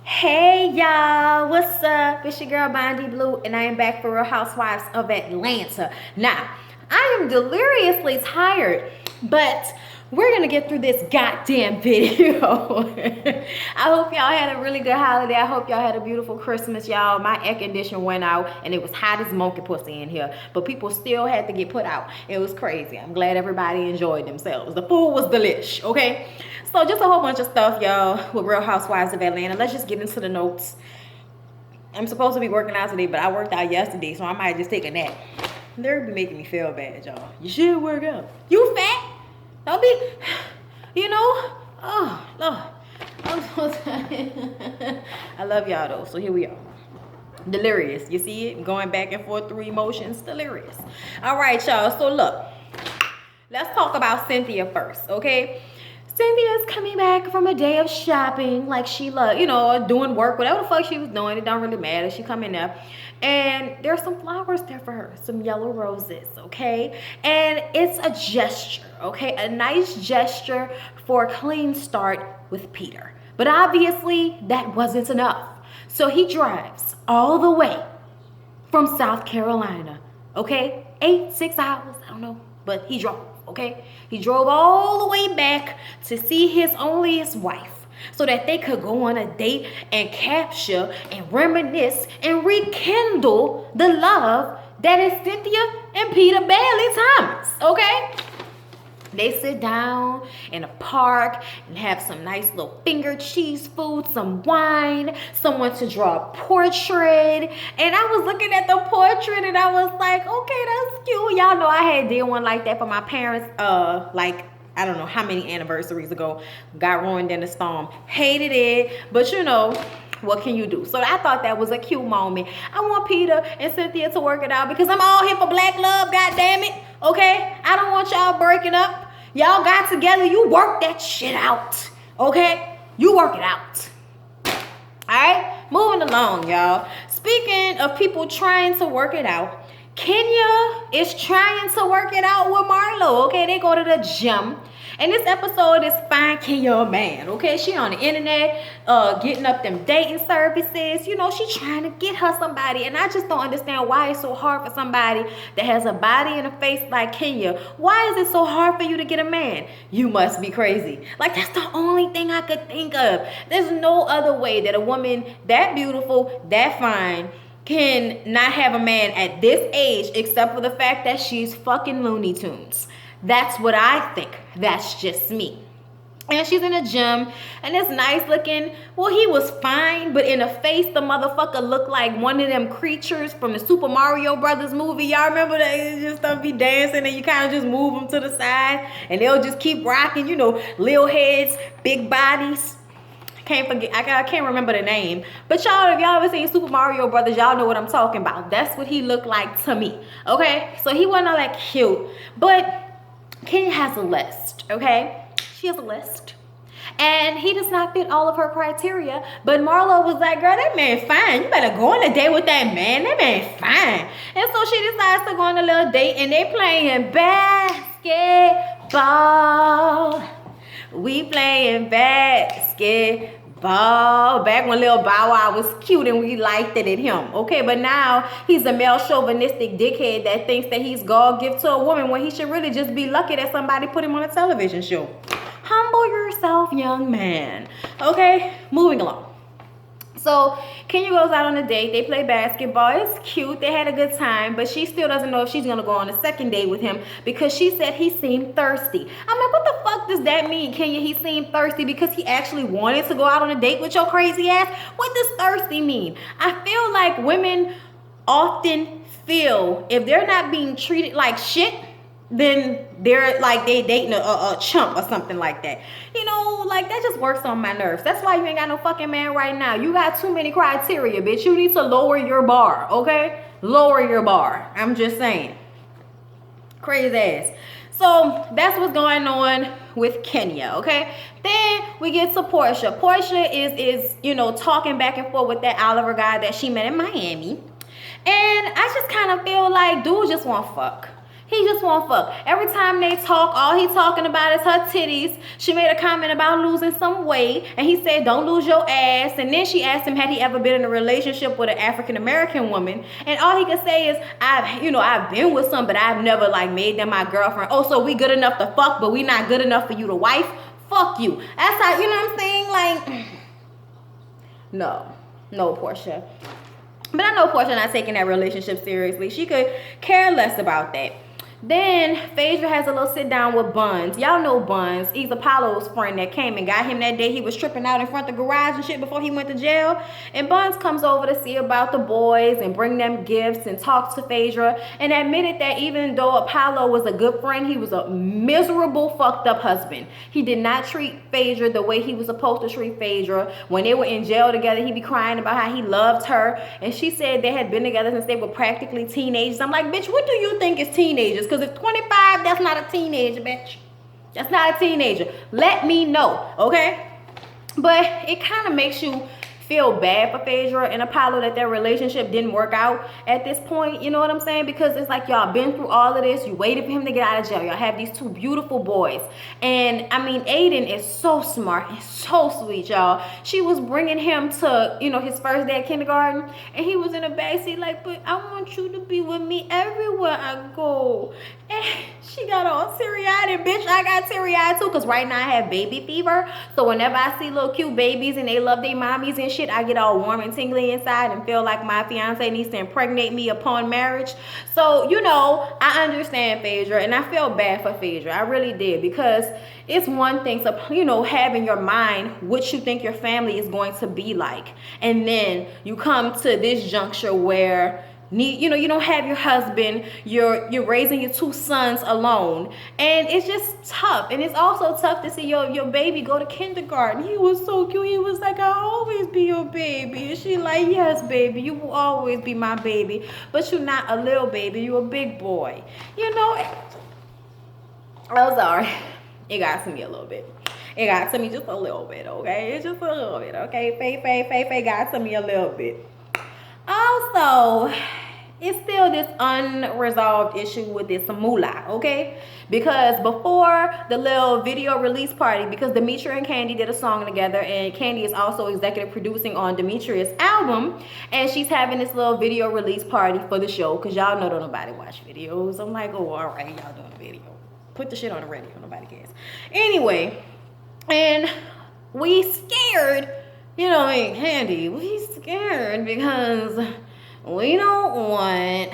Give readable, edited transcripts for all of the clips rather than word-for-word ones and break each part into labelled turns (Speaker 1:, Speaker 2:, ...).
Speaker 1: Hey y'all, what's up? It's your girl Bondi Blue, and I am back for Real Housewives of Atlanta. Now, I am deliriously tired, but we're gonna get through this goddamn video. I hope y'all had a really good holiday. I hope y'all had a beautiful Christmas, y'all. My air conditioner went out, and it was hot as monkey pussy in here, but people still had to get put out. It was crazy. I'm glad everybody enjoyed themselves. The food was delish, okay? So just a whole bunch of stuff, y'all, with Real Housewives of Atlanta. Let's just get into the notes. I'm supposed to be working out today, but I worked out yesterday, so I might just take a nap. They're making me feel bad, y'all. You should work out. You fat? Don't be, oh, Lord. I'm so tired. I love y'all, though, so here we are. Delirious. You see it? Going back and forth through emotions. Delirious. All right, y'all. So, look. Let's talk about Cynthia first, okay? Cynthia's coming back from a day of shopping, like she loved, doing work, whatever the fuck she was doing. It don't really matter. She come in there, and there's some flowers there for her, some yellow roses, okay? And it's a gesture, okay? A nice gesture for a clean start with Peter. But obviously, that wasn't enough. So he drives all the way from South Carolina, okay? 6 hours, I don't know, but he drove. Okay, he drove all the way back to see his onlyest wife so that they could go on a date and capture and reminisce and rekindle the love that is Cynthia and Peter Bailey Thomas. Okay, they sit down in a park and have some nice little finger cheese food, some wine, someone to draw a portrait. And I was looking at the portrait and I was like, okay, that's cute. Y'all know I had did one like that for my parents, I don't know how many anniversaries ago. Got ruined in a storm. Hated it, but what can you do? So I thought that was a cute moment. I want Peter and Cynthia to work it out because I'm all here for black love, god damn it. Okay? I don't want y'all breaking up. Y'all got together, you work that shit out. Okay? You work it out. Alright? Moving along, y'all. Speaking of people trying to work it out, Kenya is trying to work it out with Marlo. Okay, they go to the gym. And this episode is Find Kenya a Man. Okay, she on the internet, getting up them dating services. She trying to get her somebody. And I just don't understand why it's so hard for somebody that has a body and a face like Kenya. Why is it so hard for you to get a man? You must be crazy. Like, that's the only thing I could think of. There's no other way that a woman that beautiful, that fine, can not have a man at this age except for the fact that she's fucking Looney Tunes. That's what I think. That's just me. And she's in a gym, and it's nice looking. Well, he was fine, but in the face, the motherfucker looked like one of them creatures from the Super Mario Brothers movie. Y'all remember that? It just don't be dancing, and you kind of just move them to the side, and they'll just keep rocking. Little heads, big bodies. I can't remember the name, but y'all, if y'all ever seen Super Mario Brothers, y'all know what I'm talking about. That's what he looked like to me. Okay, so he wasn't all that cute, but Kenya has a list. Okay, she has a list, and he does not fit all of her criteria. But Marlo was like, "Girl, that man fine. You better go on a date with that man. That man fine." And so she decides to go on a little date, and they playing basketball. We playing basketball. Back when Lil Bow Wow was cute and we liked it at him. Okay, but now he's a male chauvinistic dickhead that thinks that he's God gift to a woman when he should really just be lucky that somebody put him on a television show. Humble yourself, young man. Okay, moving along. So Kenya goes out on a date. They play basketball. It's cute. They had a good time, but she still doesn't know if she's gonna go on a second date with him because she said he seemed thirsty. I'm like, what the fuck does that mean, Kenya? He seemed thirsty because he actually wanted to go out on a date with your crazy ass? What does thirsty mean? I feel like women often feel if they're not being treated like shit, then they're like they dating a chump or something like that. Like that just works on my nerves. That's why you ain't got no fucking man right now. You got too many criteria, bitch. You need to lower your bar, okay? Lower your bar. I'm just saying. Crazy ass. So that's what's going on with Kenya, okay? Then we get to Portia. Portia is talking back and forth with that Oliver guy that she met in Miami. And I just kind of feel like dude just want fuck. He just won't fuck. Every time they talk, all he talking about is her titties. She made a comment about losing some weight, and he said, don't lose your ass. And then she asked him, had he ever been in a relationship with an African-American woman? And all he could say is, I've been with some, but I've never like made them my girlfriend. Oh, so we good enough to fuck, but we not good enough for you to wife? Fuck you. That's how, you know what I'm saying? Like, no, Portia. But I know Portia not taking that relationship seriously. She could care less about that. Then Phaedra has a little sit down with Buns. Y'all know Buns. He's Apollo's friend that came and got him that day he was tripping out in front of the garage and shit before he went to jail. And Buns comes over to see about the boys and bring them gifts and talks to Phaedra and admitted that even though Apollo was a good friend, he was a miserable, fucked up husband. He did not treat Phaedra the way he was supposed to treat Phaedra. When they were in jail together, he'd be crying about how he loved her. And she said they had been together since they were practically teenagers. I'm like, bitch, what do you think is teenagers? Because if 25, that's not a teenager, bitch. That's not a teenager. Let me know, okay? But it kind of makes you feel bad for Phaedra and Apollo that their relationship didn't work out at this point. You know what I'm saying? Because it's like y'all been through all of this. You waited for him to get out of jail. Y'all have these two beautiful boys. And I mean, Aiden is so smart and so sweet, y'all. She was bringing him to, his first day at kindergarten. And he was in a backseat like, but I want you to be with me everywhere I go. And she got all teary-eyed, and bitch, I got teary-eyed too, because right now I have baby fever. So whenever I see little cute babies and they love their mommies and shit, I get all warm and tingly inside and feel like my fiance needs to impregnate me upon marriage. So, I understand Phaedra, and I feel bad for Phaedra. I really did, because it's one thing to, have in your mind what you think your family is going to be like. And then you come to this juncture where you don't have your husband, you're raising your two sons alone, and it's just tough. And it's also tough to see your baby go to kindergarten. He was so cute. He was like, I'll always be your baby. And she like, yes, baby, you will always be my baby, but you're not a little baby, you're a big boy. I'm sorry, it got to me a little bit. It got to me just a little bit, okay? It's just a little bit, okay? Faye got to me a little bit. Also, it's still this unresolved issue with this moolah, okay? Because before the little video release party, because Demetria and Candy did a song together, and Candy is also executive producing on Demetria's album, and she's having this little video release party for the show, because y'all know don't nobody watch videos. I'm like, oh, all right, y'all doing a video. Put the shit on the radio, nobody cares. Anyway, and we scared, Candy, we scared because we don't want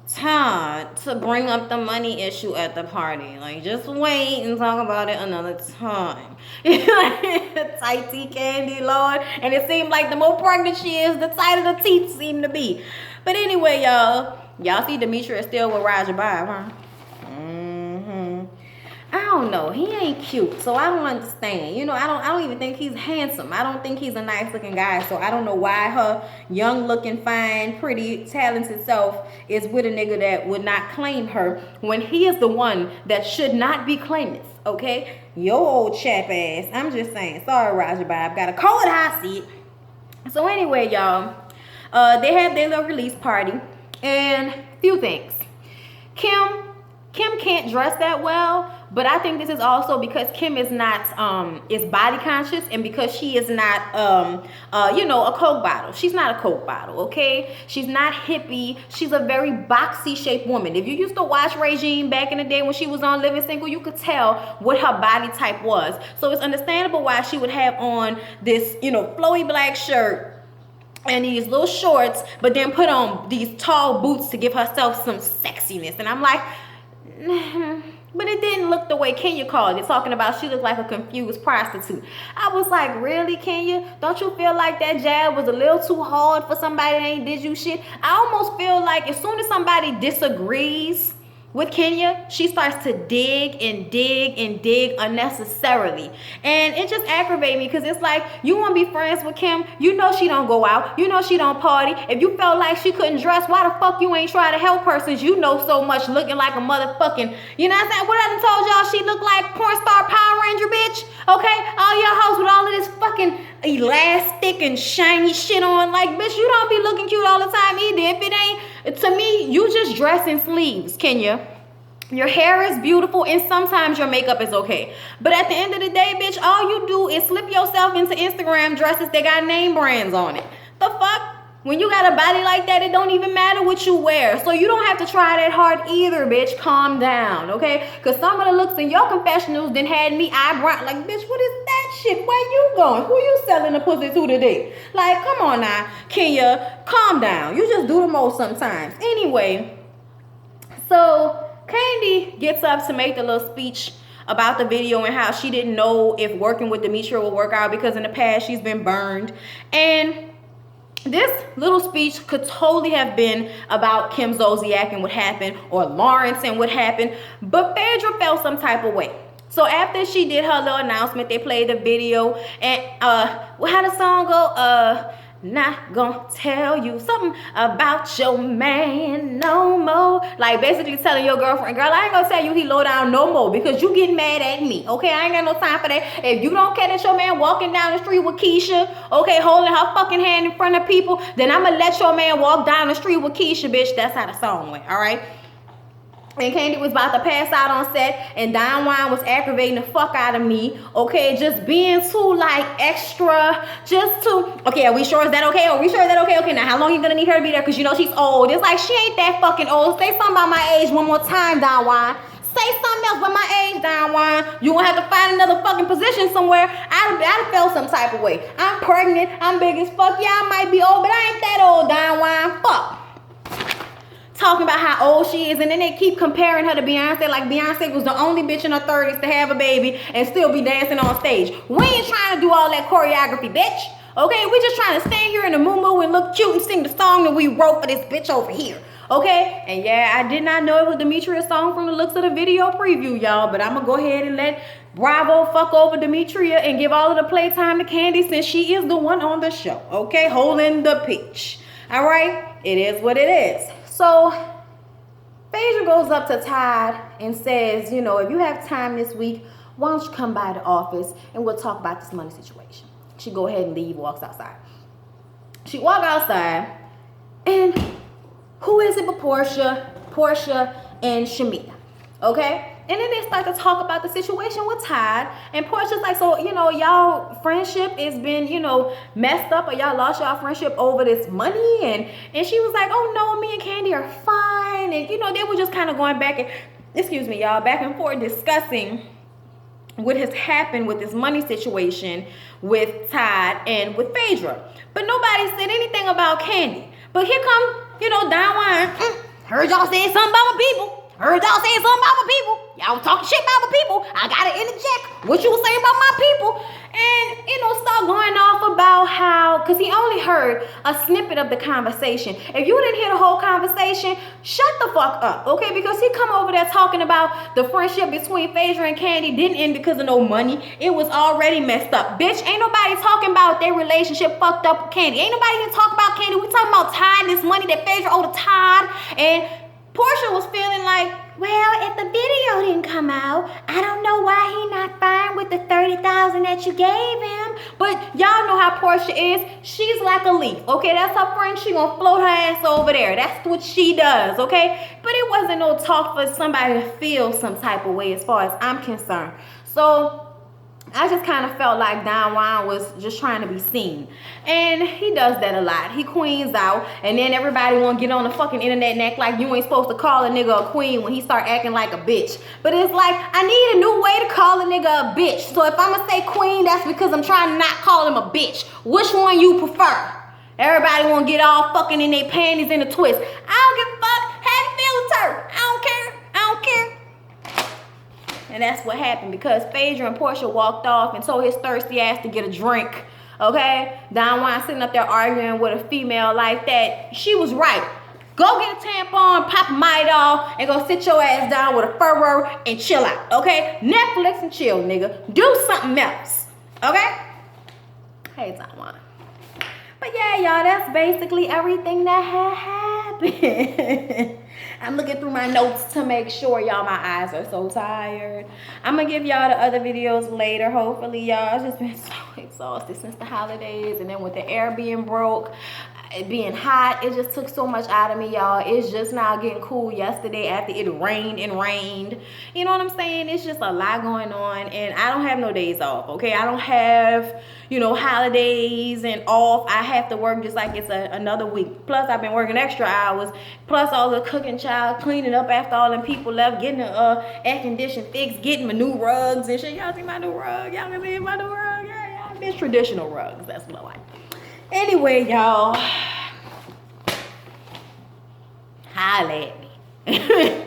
Speaker 1: Todd to bring up the money issue at the party. Like, just wait and talk about it another time. Tight tea Candy, Lord. And it seemed like the more pregnant she is, the tighter the teeth seem to be. But anyway, y'all see Demetria is still with Roger Bob, huh? I don't know. He ain't cute, so I don't understand. I don't even think he's handsome. I don't think he's a nice looking guy, so I don't know why her young looking, fine, pretty, talented self is with a nigga that would not claim her when he is the one that should not be claiming, okay? Your old chap ass. I'm just saying. Sorry, Roger Bob. Gotta call it how I see it. So anyway, y'all, they had their little release party, and few things. Kim can't dress that well, but I think this is also because Kim is not is body conscious, and because she is not a Coke bottle. She's not a Coke bottle, okay? She's not hippie. She's a very boxy shaped woman. If you used to watch Regine back in the day when she was on Living Single, you could tell what her body type was. So it's understandable why she would have on this, flowy black shirt and these little shorts, but then put on these tall boots to give herself some sexiness. And I'm like, but it didn't look the way Kenya called it, talking about she looked like a confused prostitute. I was like, really, Kenya? Don't you feel like that jab was a little too hard for somebody that ain't did you shit? I almost feel like as soon as somebody disagrees with Kenya, she starts to dig and dig and dig unnecessarily. And it just aggravates me, because it's like, you want to be friends with Kim, she don't go out, she don't party. If you felt like she couldn't dress, why the fuck you ain't try to help her, since you know so much, looking like a motherfucking, what I done told y'all, she looked like porn star Power Ranger, bitch, okay? All y'all hoes with all of this fucking elastic and shiny shit on, like, bitch, you don't be looking cute all the time either. If it ain't, to me, you just dress in sleeves, Kenya. Your hair is beautiful, and sometimes your makeup is okay. But at the end of the day, bitch, all you do is slip yourself into Instagram dresses that got name brands on it. The fuck? When you got a body like that, it don't even matter what you wear. So you don't have to try that hard either, bitch. Calm down, okay? Because some of the looks in your confessionals then had me eyebrow like, bitch, what is that shit? Where you going? Who you selling the pussy to today? Like, come on now, Kenya, calm down. You just do the most sometimes. Anyway, so Candy gets up to make the little speech about the video and how she didn't know if working with Demetria would work out because in the past she's been burned. And this little speech could totally have been about Kim Zolciak and what happened, or Lawrence and what happened, but Phaedra felt some type of way. So after she did her little announcement, they played the video, and how the song go? Not gonna tell you something about your man no more. Like basically telling your girlfriend, girl, I ain't gonna tell you he low down no more because you getting mad at me. Okay, I ain't got no time for that. If you don't care that your man walking down the street with Keisha, okay, holding her fucking hand in front of people, then I'm gonna let your man walk down the street with Keisha, bitch. That's how the song went, all right? And Candy was about to pass out on set, and Don Juan was aggravating the fuck out of me, okay? Just being too, like, extra, just too... Okay, are we sure is that okay? Are we sure is that okay? Okay, now how long you gonna need her to be there? Because you know she's old. It's like, she ain't that fucking old. Say something about my age one more time, Don Juan. Say something else about my age, Don Juan. You gonna have to find another fucking position somewhere. I'd have felt some type of way. I'm pregnant. I'm big as fuck. Yeah, I might be old, but I ain't that old, Don Juan. Fuck. Talking about how old she is, and then they keep comparing her to Beyonce, like Beyonce was the only bitch in her 30s to have a baby and still be dancing on stage. We ain't trying to do all that choreography, bitch. Okay, we just trying to stand here in the moo-moo and look cute and sing the song that we wrote for this bitch over here. Okay, and yeah, I did not know it was Demetria's song from the looks of the video preview, y'all, but I'm gonna go ahead and let Bravo fuck over Demetria and give all of the playtime to Candy since she is the one on the show, okay, holding the peach. All right, it is what it is. So Phaedra goes up to Todd and says, you know, if you have time this week, why don't you come by the office and we'll talk about this money situation. She go ahead and leave, walks outside. She walk outside, and who is it but Portia and Shamia, okay? And then they start to talk about the situation with Todd, and Portia's like, so, you know, y'all friendship has been, you know, messed up, or y'all lost y'all friendship over this money, and she was like, oh no, me and Candy are fine, and you know, they were just kind of going back and, excuse me, y'all, back and forth discussing what has happened with this money situation with Todd and with Phaedra. But nobody said anything about Candy. But here come, you know, Don Juan, heard y'all saying something about my people. Heard y'all saying something about my people. Y'all was talking shit about my people. I gotta interject what you was saying about my people. And, you know, start going off about how, because he only heard a snippet of the conversation. If you didn't hear the whole conversation, shut the fuck up, okay? Because he come over there talking about the friendship between Phaedra and Candy didn't end because of no money. It was already messed up. Bitch, ain't nobody talking about their relationship fucked up with Candy. Ain't nobody even talking about Candy. We talking about Todd, this money that Phaedra owed to Todd. And Portia was feeling like, well, if the video didn't come out, I don't know why he not fine with the $30,000 that you gave him. But y'all know how Portia is. She's like a leaf, okay? That's her friend. She gonna float her ass over there. That's what she does, okay? But it wasn't no talk for somebody to feel some type of way as far as I'm concerned. So I just kind of felt like Don Juan was just trying to be seen. And he does that a lot. He queens out, and then everybody want to get on the fucking internet and act like you ain't supposed to call a nigga a queen when he start acting like a bitch. But it's like, I need a new way to call a nigga a bitch. So if I'm going to say queen, that's because I'm trying to not call him a bitch. Which one you prefer? Everybody want to get all fucking in their panties in a twist. I don't give a fuck. Have feelings hurt. I don't care. I don't care. And that's what happened because Phaedra and Portia walked off and told his thirsty ass to get a drink. Okay? Don Juan sitting up there arguing with a female like that. She was right. Go get a tampon, pop a Midol, and go sit your ass down with a furrow and chill out. Okay? Netflix and chill, nigga. Do something else. Okay? Hey, Don Juan. But yeah, y'all, that's basically everything that had happened. I'm looking through my notes to make sure, y'all, my eyes are so tired. I'm going to give y'all the other videos later, hopefully, y'all. I've just been so exhausted since the holidays, and then with the air being broke, it being hot, it just took so much out of me, y'all. It's just now getting cool yesterday after it rained and rained. You know what I'm saying? It's just a lot going on, and I don't have no days off, okay? I don't have, you know, holidays and off. I have to work just like it's another week. Plus, I've been working extra hours, plus all the cooking, child, cleaning up after all them people left, getting the air condition fixed, getting my new rugs and shit. Y'all see my new rug? Y'all can see my new rug? Yeah, it's traditional rugs. That's what I like. Anyway, y'all, holla at me.